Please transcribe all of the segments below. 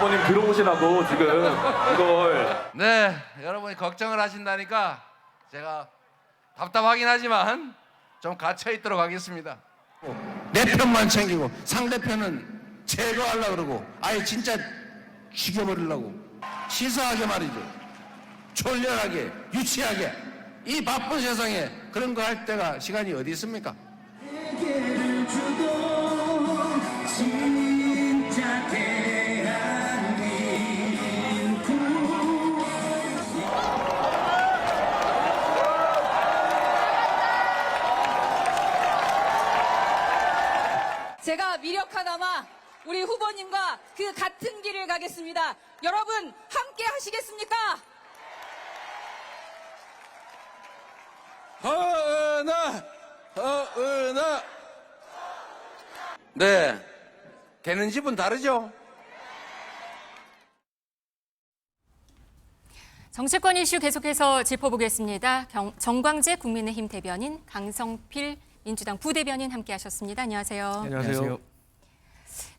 후보님 들어오시라고 지금 이걸. 네, 여러분이 걱정을 하신다니까 제가 답답하긴 하지만 좀 갇혀 있도록 하겠습니다. 내 편만 챙기고 상대편은 제거하려고 그러고 아예 진짜 죽여버리려고 시사하게 말이죠. 졸렬하게 유치하게 이 바쁜 세상에 그런 거 할 때가 시간이 어디 있습니까? 제가 미력 하나마 우리 후보님과 그 같은 길을 가겠습니다. 여러분 함께 하시겠습니까? 허은하. 네, 되는 집은 다르죠. 정치권 이슈 계속해서 짚어보겠습니다. 정광재 국민의힘 대변인, 강성필 민주당 부대변인 함께하셨습니다. 안녕하세요. 안녕하세요.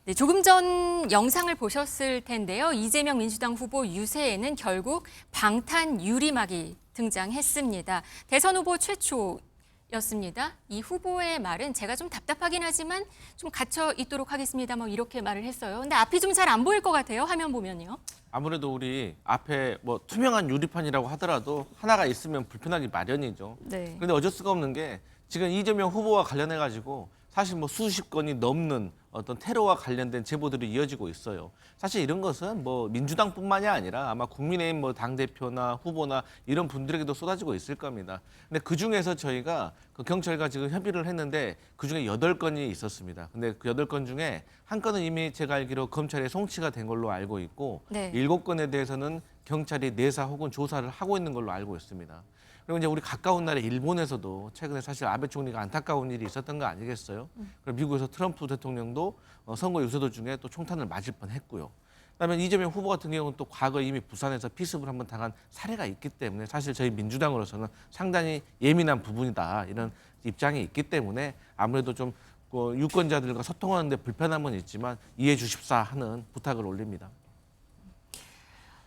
네, 조금 전 영상을 보셨을 텐데요. 이재명 민주당 후보 유세에는 결국 방탄 유리막이 등장했습니다. 대선 후보 최초였습니다. 이 후보의 말은 제가 좀 답답하긴 하지만 좀 갇혀 있도록 하겠습니다. 뭐 이렇게 말을 했어요. 근데 앞이 좀 잘 안 보일 것 같아요. 화면 보면요. 아무래도 우리 앞에 뭐 투명한 유리판이라고 하더라도 하나가 있으면 불편하기 마련이죠. 네. 그런데 어쩔 수가 없는 게 지금 이재명 후보와 관련해 가지고 사실 뭐 수십 건이 넘는 어떤 테러와 관련된 제보들이 이어지고 있어요. 사실 이런 것은 뭐 민주당뿐만이 아니라 아마 국민의힘 뭐 당대표나 후보나 이런 분들에게도 쏟아지고 있을 겁니다. 근데 그 중에서 저희가 그 경찰과 지금 협의를 했는데 그 중에 8건이 있었습니다. 근데 그 8건 중에 한 건은 이미 제가 알기로 검찰에 송치가 된 걸로 알고 있고 네. 7건에 대해서는 경찰이 내사 혹은 조사를 하고 있는 걸로 알고 있습니다. 그리고 이제 우리 가까운 나라 일본에서도 최근에 사실 아베 총리가 안타까운 일이 있었던 거 아니겠어요? 그리고 미국에서 트럼프 대통령도 선거 유세 중에 또 총탄을 맞을 뻔했고요. 그다음에 이재명 후보 같은 경우는 또 과거 이미 부산에서 피습을 한번 당한 사례가 있기 때문에 사실 저희 민주당으로서는 상당히 예민한 부분이다 이런 입장이 있기 때문에 아무래도 좀 유권자들과 소통하는데 불편함은 있지만 이해해 주십사 하는 부탁을 올립니다.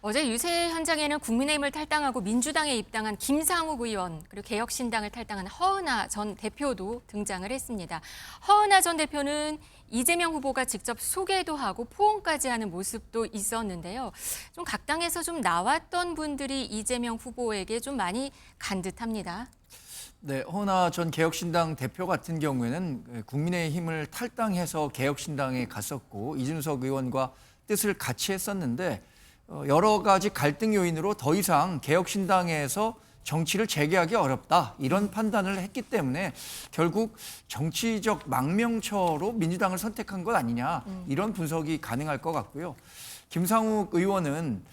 어제 유세 현장에는 국민의힘을 탈당하고 민주당에 입당한 김상욱 의원 그리고 개혁신당을 탈당한 허은하 전 대표도 등장을 했습니다. 허은하 전 대표는 이재명 후보가 직접 소개도 하고 포옹까지 하는 모습도 있었는데요. 좀 각 당에서 좀 나왔던 분들이 이재명 후보에게 좀 많이 간 듯합니다. 네, 허은하 전 개혁신당 대표 같은 경우에는 국민의힘을 탈당해서 개혁신당에 갔었고 이준석 의원과 뜻을 같이 했었는데 여러 가지 갈등 요인으로 더 이상 개혁신당에서 정치를 재개하기 어렵다 이런 판단을 했기 때문에 결국 정치적 망명처로 민주당을 선택한 것 아니냐 이런 분석이 가능할 것 같고요. 김상욱 의원은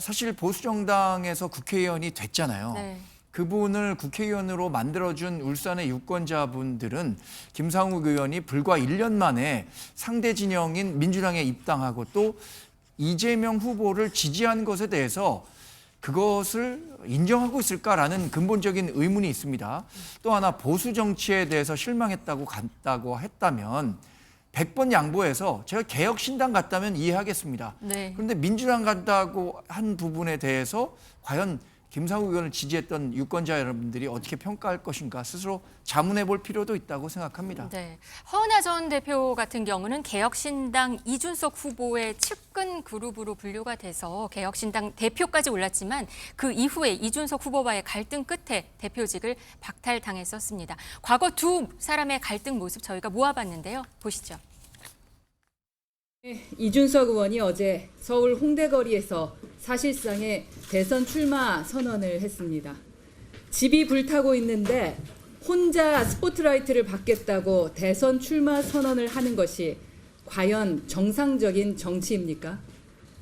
사실 보수정당에서 국회의원이 됐잖아요. 네. 그분을 국회의원으로 만들어준 울산의 유권자분들은 김상욱 의원이 불과 1년 만에 상대 진영인 민주당에 입당하고 또 이재명 후보를 지지한 것에 대해서 그것을 인정하고 있을까라는 근본적인 의문이 있습니다. 또 하나 보수 정치에 대해서 실망했다고 갔다고 했다면 100번 양보해서 제가 개혁신당 갔다면 이해하겠습니다. 네. 그런데 민주당 간다고 한 부분에 대해서 과연 김상욱 의원을 지지했던 유권자 여러분들이 어떻게 평가할 것인가 스스로 자문해 볼 필요도 있다고 생각합니다. 네, 허은하 전 대표 같은 경우는 개혁신당 이준석 후보의 측근 그룹으로 분류가 돼서 개혁신당 대표까지 올랐지만 그 이후에 이준석 후보와의 갈등 끝에 대표직을 박탈당했었습니다. 과거 두 사람의 갈등 모습 저희가 모아봤는데요. 보시죠. 이준석 의원이 어제 서울 홍대거리에서 사실상의 대선 출마 선언을 했습니다. 집이 불타고 있는데 혼자 스포트라이트를 받겠다고 대선 출마 선언을 하는 것이 과연 정상적인 정치입니까?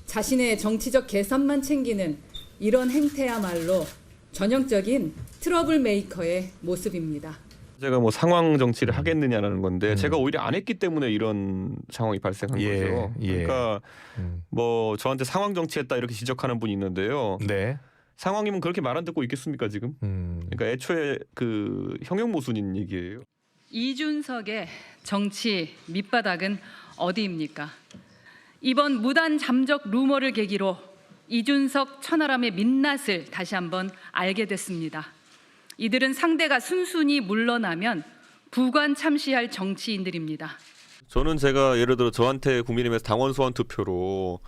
자신의 정치적 계산만 챙기는 이런 행태야말로 전형적인 트러블 메이커의 모습입니다. 제가 뭐 상황 정치를 하겠느냐라는 건데 제가 오히려 안 했기 때문에 이런 상황이 발생한 거죠. 그러니까 뭐 저한테 상황 정치했다 이렇게 지적하는 분이 있는데요. 네. 상황이면 그렇게 말 안 듣고 있겠습니까 지금? 그러니까 애초에 그 형용 모순인 얘기예요. 이준석의 정치 밑바닥은 어디입니까? 이번 무단 잠적 루머를 계기로 이준석 천하람의 민낯을 다시 한번 알게 됐습니다. 이들은 상대가 순순히 물러나면 부관 참시할 정치인들입니다. 저는 제가 예를 들어 저한테 국민의힘에서 당원 소환 투표로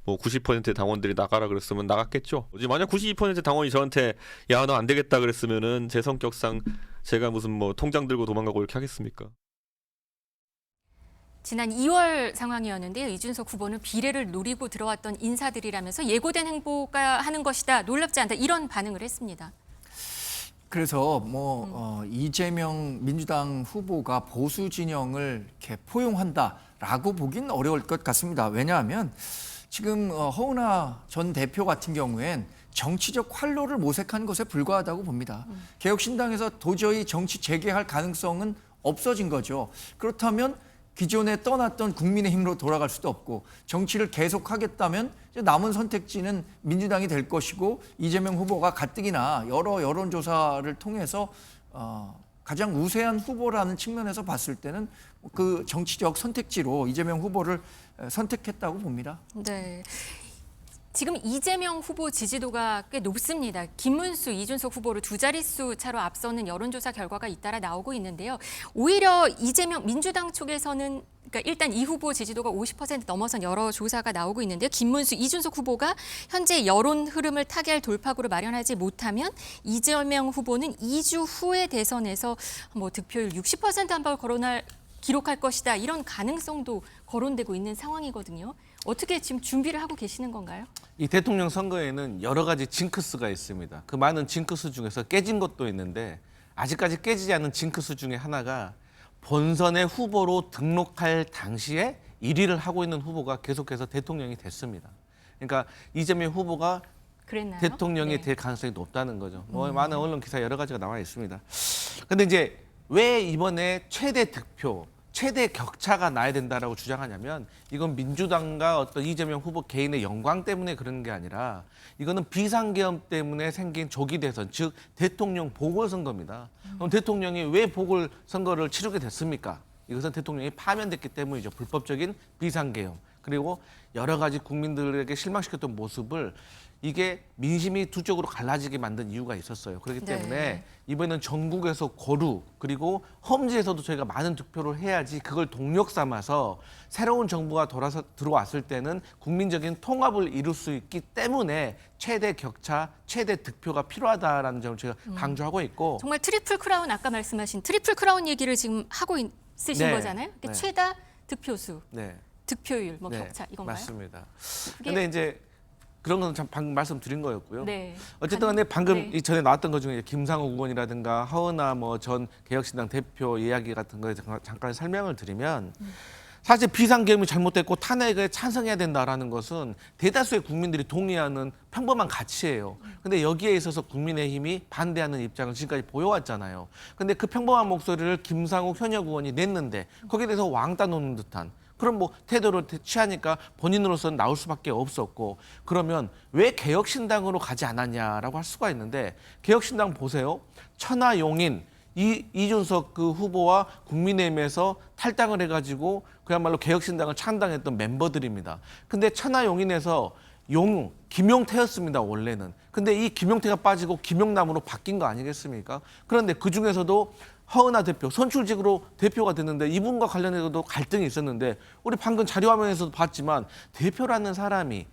뭐 90%의 당원들이 나가라 그랬으면 나갔겠죠. 만약 92% 당원이 저한테 야 너 안 되겠다 그랬으면은 제 성격상 제가 무슨 뭐 통장 들고 도망가고 이렇게 하겠습니까? 지난 2월 상황이었는데요. 이준석 후보는 비례를 노리고 들어왔던 인사들이라면서 예고된 행보가 하는 것이다. 놀랍지 않다. 이런 반응을 했습니다. 그래서 이재명 민주당 후보가 보수 진영을 이렇게 포용한다라고 보긴 어려울 것 같습니다. 왜냐하면 지금 허은하 전 대표 같은 경우엔 정치적 활로를 모색한 것에 불과하다고 봅니다. 개혁신당에서 도저히 정치 재개할 가능성은 없어진 거죠. 그렇다면 기존에 떠났던 국민의힘으로 돌아갈 수도 없고 정치를 계속하겠다면 이제 남은 선택지는 민주당이 될 것이고 이재명 후보가 가뜩이나 여러 여론조사를 통해서 가장 우세한 후보라는 측면에서 봤을 때는 그 정치적 선택지로 이재명 후보를 선택했다고 봅니다. 네. 지금 이재명 후보 지지도가 꽤 높습니다. 김문수, 이준석 후보를 두 자릿수 차로 앞서는 여론조사 결과가 잇따라 나오고 있는데요. 오히려 이재명 민주당 쪽에서는 그러니까 일단 이 후보 지지도가 50% 넘어선 여러 조사가 나오고 있는데요. 김문수, 이준석 후보가 현재 여론 흐름을 타개할 돌파구를 마련하지 못하면 이재명 후보는 2주 후의 대선에서 뭐 득표율 60% 한번 기록할 것이다. 이런 가능성도 거론되고 있는 상황이거든요. 어떻게 지금 준비를 하고 계시는 건가요? 이 대통령 선거에는 여러 가지 징크스가 있습니다. 그 많은 징크스 중에서 깨진 것도 있는데 아직까지 깨지지 않은 징크스 중에 하나가 본선의 후보로 등록할 당시에 1위를 하고 있는 후보가 계속해서 대통령이 됐습니다. 그러니까 이재명 후보가 그랬나요? 대통령이 네. 될 가능성이 높다는 거죠. 뭐 많은 언론 기사 여러 가지가 나와 있습니다. 근데 이제 왜 이번에 최대 득표, 최대 격차가 나야 된다라고 주장하냐면 이건 민주당과 어떤 이재명 후보 개인의 영광 때문에 그런 게 아니라 이거는 비상계엄 때문에 생긴 조기 대선, 즉 대통령 보궐선거입니다. 그럼 대통령이 왜 보궐선거를 치르게 됐습니까? 이것은 대통령이 파면됐기 때문이죠. 불법적인 비상계엄. 그리고 여러 가지 국민들에게 실망시켰던 모습을 이게 민심이 두 쪽으로 갈라지게 만든 이유가 있었어요. 그렇기 때문에 네. 이번에는 전국에서 거루 그리고 험지에서도 저희가 많은 득표를 해야지 그걸 동력 삼아서 새로운 정부가 들어왔을 때는 국민적인 통합을 이룰 수 있기 때문에 최대 격차, 최대 득표가 필요하다라는 점을 제가 강조하고 있고 정말 트리플 크라운 아까 말씀하신 트리플 크라운 얘기를 지금 하고 있으신 네. 거잖아요. 그러니까 네. 최다 득표수, 네. 득표율, 뭐 네, 격차 이건가요? 맞습니다. 그게- 근데 이제 그런 건 참 방금 말씀드린 거였고요. 네. 어쨌든 간에 방금 네. 이 전에 나왔던 것 중에 김상욱 의원이라든가 허은하 뭐 전 개혁신당 대표 이야기 같은 거에 잠깐 설명을 드리면 사실 비상계엄이 잘못됐고 탄핵에 찬성해야 된다라는 것은 대다수의 국민들이 동의하는 평범한 가치예요. 근데 여기에 있어서 국민의힘이 반대하는 입장을 지금까지 보여왔잖아요. 근데 그 평범한 목소리를 김상욱 현역 의원이 냈는데 거기에 대해서 왕따 놓는 듯한 그럼 뭐 태도를 취하니까 본인으로서는 나올 수밖에 없었고 그러면 왜 개혁신당으로 가지 않았냐라고 할 수가 있는데 개혁신당 보세요. 천하용인 이준석 그 후보와 국민의힘에서 탈당을 해가지고 그야말로 개혁신당을 창당했던 멤버들입니다. 근데 천하용인에서 김용태였습니다, 원래는. 근데 이 김용태가 빠지고 김용남으로 바뀐 거 아니겠습니까? 그런데 그중에서도 허은하 대표, 선출직으로 대표가 됐는데 이분과 관련해서도 갈등이 있었는데 우리 방금 자료화면에서도 봤지만 대표라는 사람이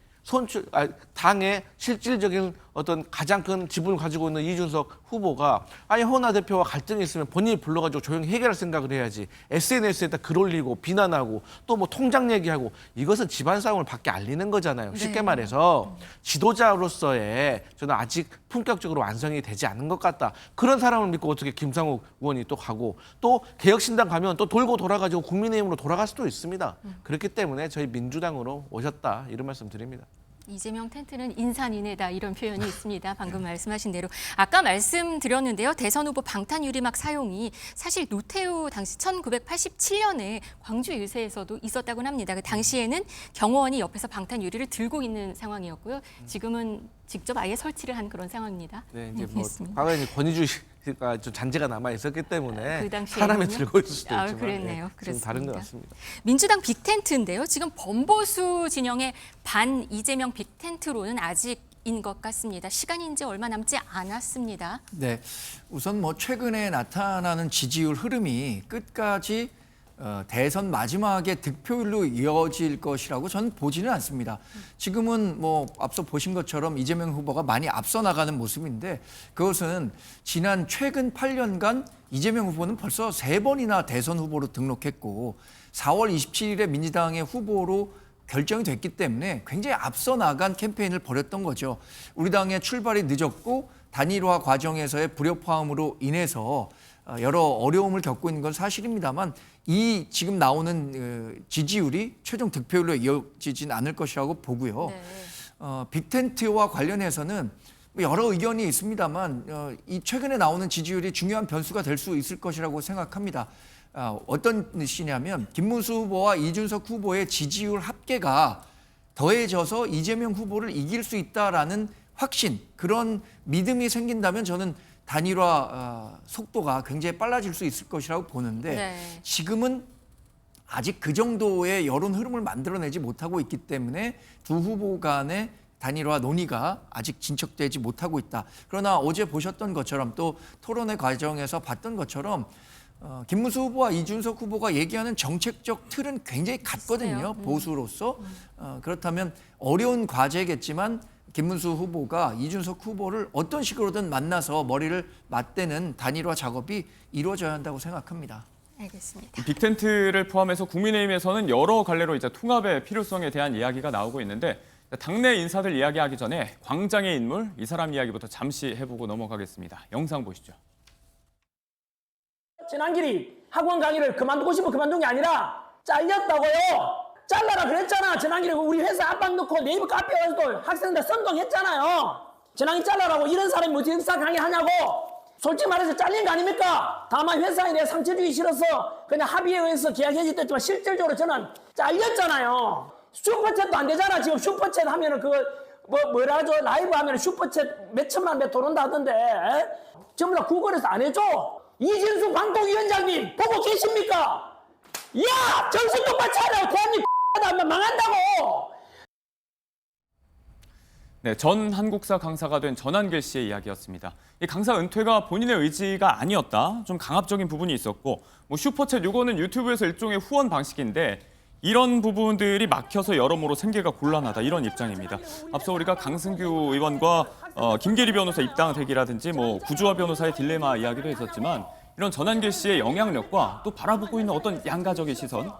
당의 실질적인 어떤 가장 큰 지분을 가지고 있는 이준석 후보가 아니 허은하 대표와 갈등이 있으면 본인이 불러가지고 조용히 해결할 생각을 해야지 SNS에다 글 올리고 비난하고 또 뭐 통장 얘기하고 이것은 집안 싸움을 밖에 알리는 거잖아요. 쉽게 네. 말해서 지도자로서의 저는 아직 품격적으로 완성이 되지 않은 것 같다. 그런 사람을 믿고 어떻게 김상욱 의원이 또 가고 또 개혁신당 가면 또 돌고 돌아가지고 국민의힘으로 돌아갈 수도 있습니다. 그렇기 때문에 저희 민주당으로 오셨다 이런 말씀 드립니다. 이재명 텐트는 인산인해다 이런 표현이 있습니다. 방금 말씀하신 대로. 아까 말씀드렸는데요. 대선 후보 방탄 유리막 사용이 사실 노태우 당시 1987년에 광주 유세에서도 있었다고 합니다. 그 당시에는 경호원이 옆에서 방탄 유리를 들고 있는 상황이었고요. 지금은 직접 아예 설치를 한 그런 상황입니다. 네, 이제 뭐 있습니다. 과거에 이제 권위주의 가 좀 잔재가 남아 있었기 때문에 그 당시에는요? 사람이 들고 있을 수도 아, 있지만 그랬네요. 좀 다른 것 같습니다. 민주당 빅텐트인데요. 지금 범보수 진영의 반 이재명 빅텐트로는 아직인 것 같습니다. 시간이 이제 얼마 남지 않았습니다. 네, 우선 뭐 최근에 나타나는 지지율 흐름이 끝까지 대선 마지막에 득표율로 이어질 것이라고 저는 보지는 않습니다. 지금은 뭐 앞서 보신 것처럼 이재명 후보가 많이 앞서 나가는 모습인데 그것은 지난 최근 8년간 이재명 후보는 벌써 3번이나 대선 후보로 등록했고 4월 27일에 민주당의 후보로 결정이 됐기 때문에 굉장히 앞서 나간 캠페인을 벌였던 거죠. 우리 당의 출발이 늦었고 단일화 과정에서의 불협화음으로 인해서 여러 어려움을 겪고 있는 건 사실입니다만 이 지금 나오는 지지율이 최종 득표율로 이어지진 않을 것이라고 보고요. 네. 빅텐트와 관련해서는 여러 의견이 있습니다만 이 최근에 나오는 지지율이 중요한 변수가 될 수 있을 것이라고 생각합니다. 어떤 뜻이냐면 김문수 후보와 이준석 후보의 지지율 합계가 더해져서 이재명 후보를 이길 수 있다라는 확신, 그런 믿음이 생긴다면 저는 단일화 속도가 굉장히 빨라질 수 있을 것이라고 보는데 네. 지금은 아직 그 정도의 여론 흐름을 만들어내지 못하고 있기 때문에 두 후보 간의 단일화 논의가 아직 진척되지 못하고 있다. 그러나 어제 보셨던 것처럼 또 토론회 과정에서 봤던 것처럼 김문수 후보와 이준석 후보가 얘기하는 정책적 틀은 굉장히 같거든요. 보수로서. 그렇다면 어려운 과제겠지만 김문수 후보가 이준석 후보를 어떤 식으로든 만나서 머리를 맞대는 단일화 작업이 이루어져야 한다고 생각합니다. 알겠습니다. 빅텐트를 포함해서 국민의힘에서는 여러 갈래로 이제 통합의 필요성에 대한 이야기가 나오고 있는데 당내 인사들 이야기하기 전에 광장의 인물 이 사람 이야기부터 잠시 해보고 넘어가겠습니다. 영상 보시죠. 전환길이 학원 강의를 그만두고 싶어 그만둔 게 아니라 잘렸다고요. 잘라라 그랬잖아. 전환길이 우리 회사 압박 넣고 네이버 카페 가서 또 학생들 선동했잖아요. 전환길 잘라라고 이런 사람이 뭐 역사 강의하냐고. 솔직히 말해서 잘린 거 아닙니까? 다만 회사에 내가 상처 주기 싫어서 그냥 합의에 의해서 계약 해지됐지만 실질적으로 저는 잘렸잖아요. 슈퍼챗도 안 되잖아. 지금 슈퍼챗 하면은 뭐라 하죠? 라이브 하면은 슈퍼챗 몇 천만 배 들어온다 하던데. 전부 다 구글에서 안 해줘. 이진수 방통위원장님 보고 계십니까? 야! 정신 똑바로 차려! 대한민국 하면 망한다고! 네, 전 한국사 강사가 된 전환길 씨의 이야기였습니다. 이 강사 은퇴가 본인의 의지가 아니었다. 좀 강압적인 부분이 있었고 뭐 슈퍼챗 이거는 유튜브에서 일종의 후원 방식인데 이런 부분들이 막혀서 여러모로 생계가 곤란하다 이런 입장입니다. 앞서 우리가 강승규 의원과 김계리 변호사 입당 대기라든지 뭐 구주화 변호사의 딜레마 이야기도 했었지만 이런 전환길 씨의 영향력과 또 바라보고 있는 어떤 양가적인 시선,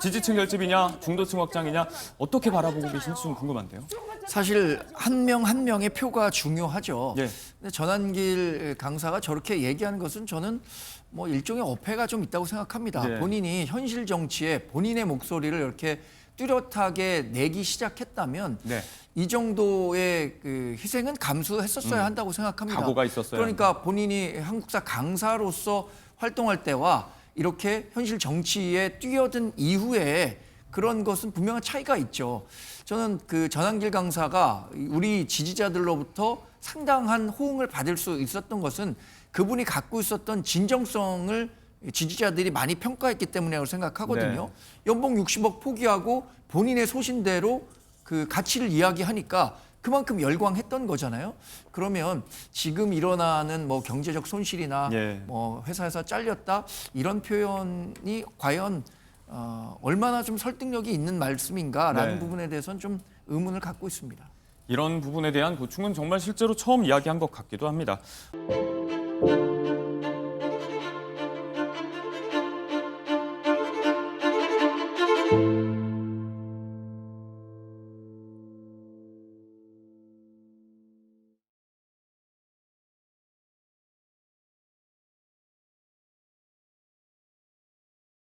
지지층 결집이냐 중도층 확장이냐 어떻게 바라보고 계신지 좀 궁금한데요. 사실 한 명 한 명의 표가 중요하죠. 예. 근데 전환길 강사가 저렇게 얘기하는 것은 저는 뭐 일종의 어폐가 좀 있다고 생각합니다. 네. 본인이 현실 정치에 본인의 목소리를 이렇게 뚜렷하게 내기 시작했다면 네. 이 정도의 그 희생은 감수했었어야 한다고 생각합니다. 각오가 있었어요. 그러니까 본인이 한국사 강사로서 활동할 때와 이렇게 현실 정치에 뛰어든 이후에 그런 것은 분명한 차이가 있죠. 저는 그 전환길 강사가 우리 지지자들로부터 상당한 호응을 받을 수 있었던 것은 그분이 갖고 있었던 진정성을 지지자들이 많이 평가했기 때문이라고 생각하거든요. 네. 연봉 60억 포기하고 본인의 소신대로 그 가치를 이야기하니까 그만큼 열광했던 거잖아요. 그러면 지금 일어나는 뭐 경제적 손실이나 예. 뭐 회사에서 잘렸다 이런 표현이 과연 얼마나 좀 설득력이 있는 말씀인가라는 네. 부분에 대해서는 좀 의문을 갖고 있습니다. 이런 부분에 대한 고충은 정말 실제로 처음 이야기한 것 같기도 합니다.